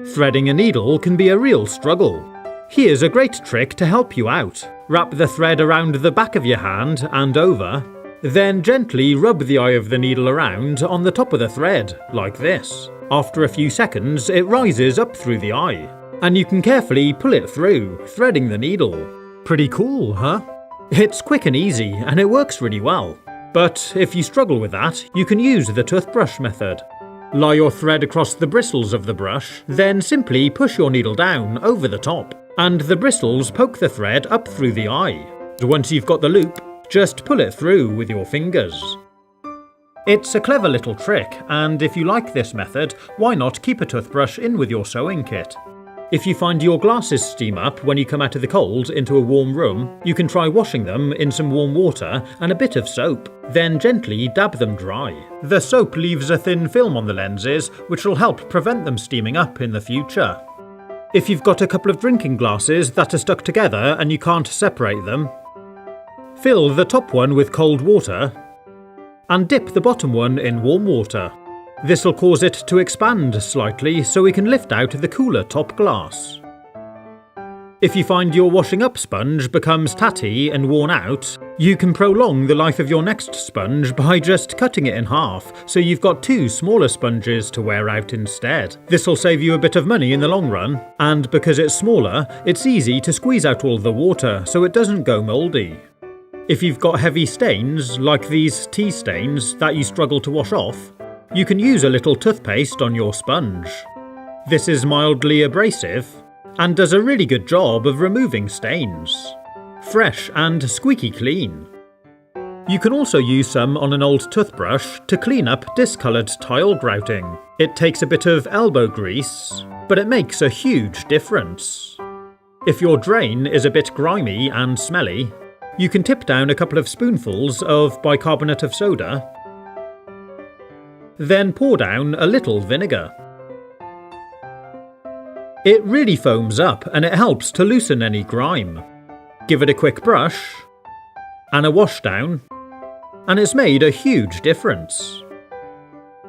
Threading a needle can be a real struggle. Here's a great trick to help you out. Wrap the thread around the back of your hand and over, then gently rub the eye of the needle around on the top of the thread, like this. After a few seconds, it rises up through the eye, and you can carefully pull it through, threading the needle. Pretty cool, huh? It's quick and easy, and it works really well. But if you struggle with that, you can use the toothbrush method. Lie your thread across the bristles of the brush, then simply push your needle down over the top, and the bristles poke the thread up through the eye. Once you've got the loop, just pull it through with your fingers. It's a clever little trick, and if you like this method, why not keep a toothbrush in with your sewing kit? If you find your glasses steam up when you come out of the cold into a warm room, you can try washing them in some warm water and a bit of soap, then gently dab them dry. The soap leaves a thin film on the lenses, which will help prevent them steaming up in the future. If you've got a couple of drinking glasses that are stuck together and you can't separate them, fill the top one with cold water and dip the bottom one in warm water. This will cause it to expand slightly so we can lift out the cooler top glass. If you find your washing up sponge becomes tatty and worn out, you can prolong the life of your next sponge by just cutting it in half, so you've got two smaller sponges to wear out instead. This will save you a bit of money in the long run, and because it's smaller, it's easy to squeeze out all the water so it doesn't go mouldy. If you've got heavy stains, like these tea stains that you struggle to wash off, you can use a little toothpaste on your sponge. This is mildly abrasive and does a really good job of removing stains. Fresh and squeaky clean. You can also use some on an old toothbrush to clean up discoloured tile grouting. It takes a bit of elbow grease, but it makes a huge difference. If your drain is a bit grimy and smelly, you can tip down a couple of spoonfuls of bicarbonate of soda, then pour down a little vinegar. It really foams up and it helps to loosen any grime. Give it a quick brush and a wash down, and it's made a huge difference.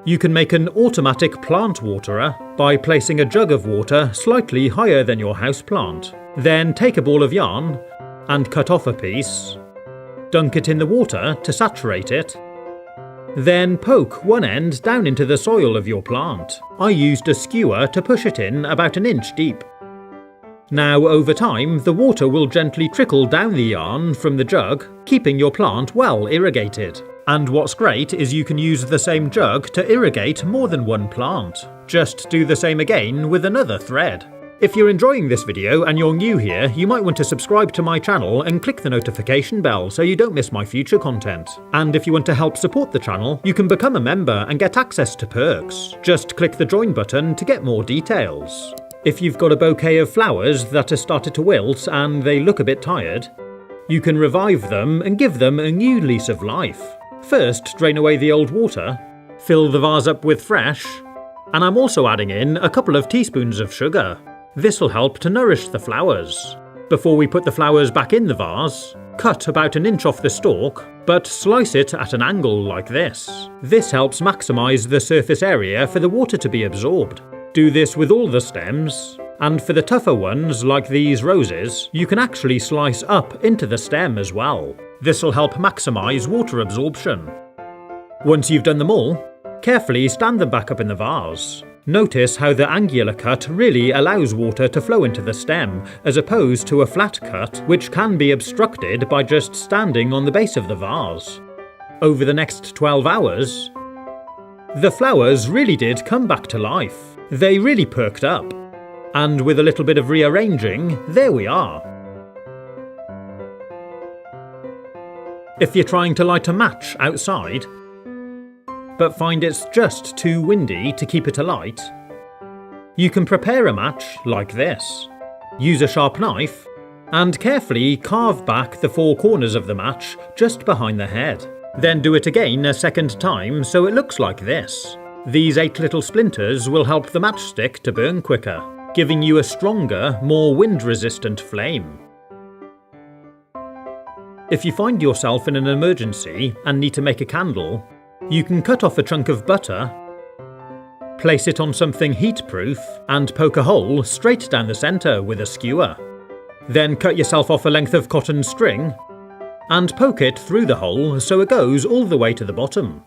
You can make an automatic plant waterer by placing a jug of water slightly higher than your houseplant. Then take a ball of yarn and cut off a piece, dunk it in the water to saturate it, then poke one end down into the soil of your plant. I used a skewer to push it in about an inch deep. Now over time, the water will gently trickle down the yarn from the jug, keeping your plant well irrigated. And what's great is you can use the same jug to irrigate more than one plant. Just do the same again with another thread. If you're enjoying this video and you're new here, you might want to subscribe to my channel and click the notification bell so you don't miss my future content. And if you want to help support the channel, you can become a member and get access to perks. Just click the join button to get more details. If you've got a bouquet of flowers that have started to wilt and they look a bit tired, you can revive them and give them a new lease of life. First, drain away the old water, fill the vase up with fresh, and I'm also adding in a couple of teaspoons of sugar. This will help to nourish the flowers. Before we put the flowers back in the vase, cut about an inch off the stalk, but slice it at an angle like this. This helps maximise the surface area for the water to be absorbed. Do this with all the stems, and for the tougher ones like these roses, you can actually slice up into the stem as well. This will help maximise water absorption. Once you've done them all, carefully stand them back up in the vase. Notice how the angular cut really allows water to flow into the stem, as opposed to a flat cut, which can be obstructed by just standing on the base of the vase. Over the next 12 hours, the flowers really did come back to life. They really perked up. And with a little bit of rearranging, there we are. If you're trying to light a match outside, but find it's just too windy to keep it alight, you can prepare a match like this. Use a sharp knife and carefully carve back the four corners of the match just behind the head. Then do it again a second time so it looks like this. These 8 little splinters will help the matchstick to burn quicker, giving you a stronger, more wind-resistant flame. If you find yourself in an emergency and need to make a candle, you can cut off a chunk of butter, Place it on something heat-proof and poke a hole straight down the centre with a skewer. Then cut yourself off a length of cotton string and poke it through the hole so it goes all the way to the bottom.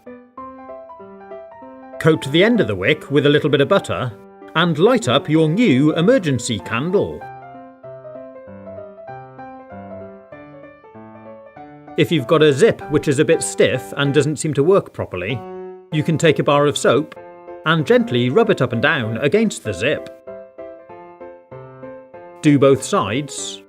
Coat the end of the wick with a little bit of butter and light up your new emergency candle. If you've got a zip which is a bit stiff and doesn't seem to work properly, you can take a bar of soap and gently rub it up and down against the zip. Do both sides,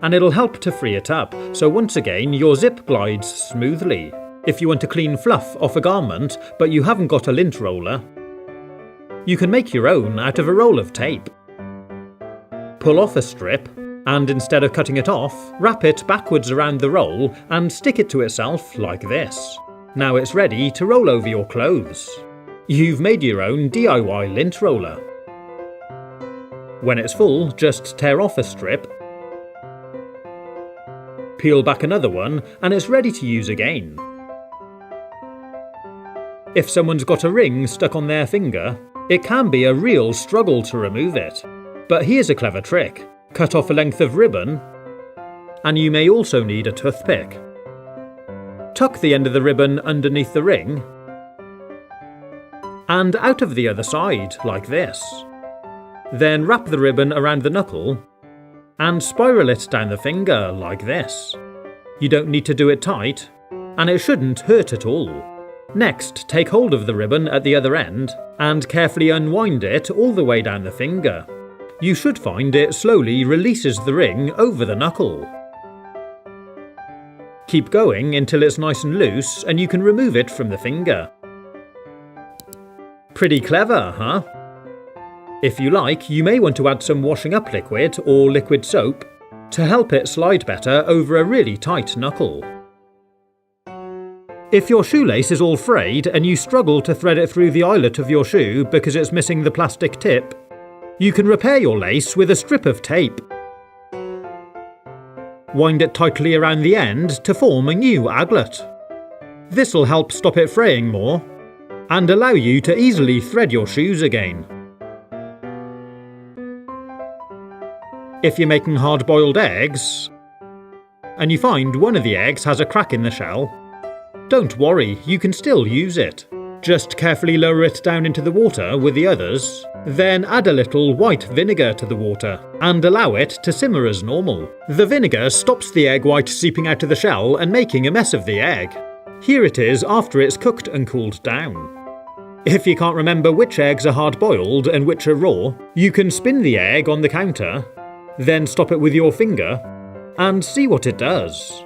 and it'll help to free it up, so once again your zip glides smoothly. If you want to clean fluff off a garment but you haven't got a lint roller, you can make your own out of a roll of tape. Pull off a strip, and instead of cutting it off, wrap it backwards around the roll and stick it to itself like this. Now it's ready to roll over your clothes. You've made your own DIY lint roller. When it's full, just tear off a strip, peel back another one, and it's ready to use again. If someone's got a ring stuck on their finger, it can be a real struggle to remove it. But here's a clever trick. Cut off a length of ribbon, and you may also need a toothpick. Tuck the end of the ribbon underneath the ring, and out of the other side, like this. Then wrap the ribbon around the knuckle, and spiral it down the finger, like this. You don't need to do it tight, and it shouldn't hurt at all. Next, take hold of the ribbon at the other end, and carefully unwind it all the way down the finger. You should find it slowly releases the ring over the knuckle. Keep going until it's nice and loose and you can remove it from the finger. Pretty clever, huh? If you like, you may want to add some washing up liquid or liquid soap to help it slide better over a really tight knuckle. If your shoelace is all frayed and you struggle to thread it through the eyelet of your shoe because it's missing the plastic tip, you can repair your lace with a strip of tape. Wind it tightly around the end to form a new aglet. This'll help stop it fraying more and allow you to easily thread your shoes again. If you're making hard-boiled eggs and you find one of the eggs has a crack in the shell, don't worry, you can still use it. Just carefully lower it down into the water with the others, then add a little white vinegar to the water and allow it to simmer as normal. The vinegar stops the egg white seeping out of the shell and making a mess of the egg. Here it is after it's cooked and cooled down. If you can't remember which eggs are hard-boiled and which are raw, you can spin the egg on the counter, then stop it with your finger and see what it does.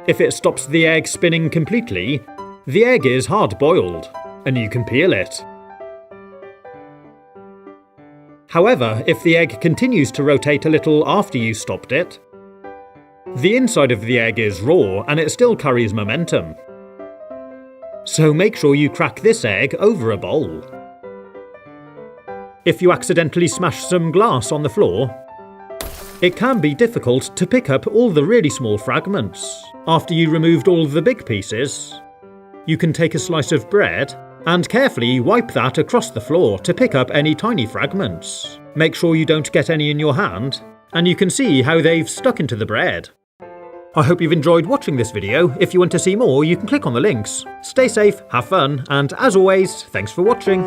If it stops the egg spinning completely, the egg is hard-boiled, and you can peel it. However, if the egg continues to rotate a little after you stopped it, the inside of the egg is raw and it still carries momentum. So make sure you crack this egg over a bowl. If you accidentally smash some glass on the floor, it can be difficult to pick up all the really small fragments. After you removed all the big pieces, you can take a slice of bread and carefully wipe that across the floor to pick up any tiny fragments. Make sure you don't get any in your hand, and you can see how they've stuck into the bread. I hope you've enjoyed watching this video. If you want to see more, you can click on the links. Stay safe, have fun, and as always, thanks for watching.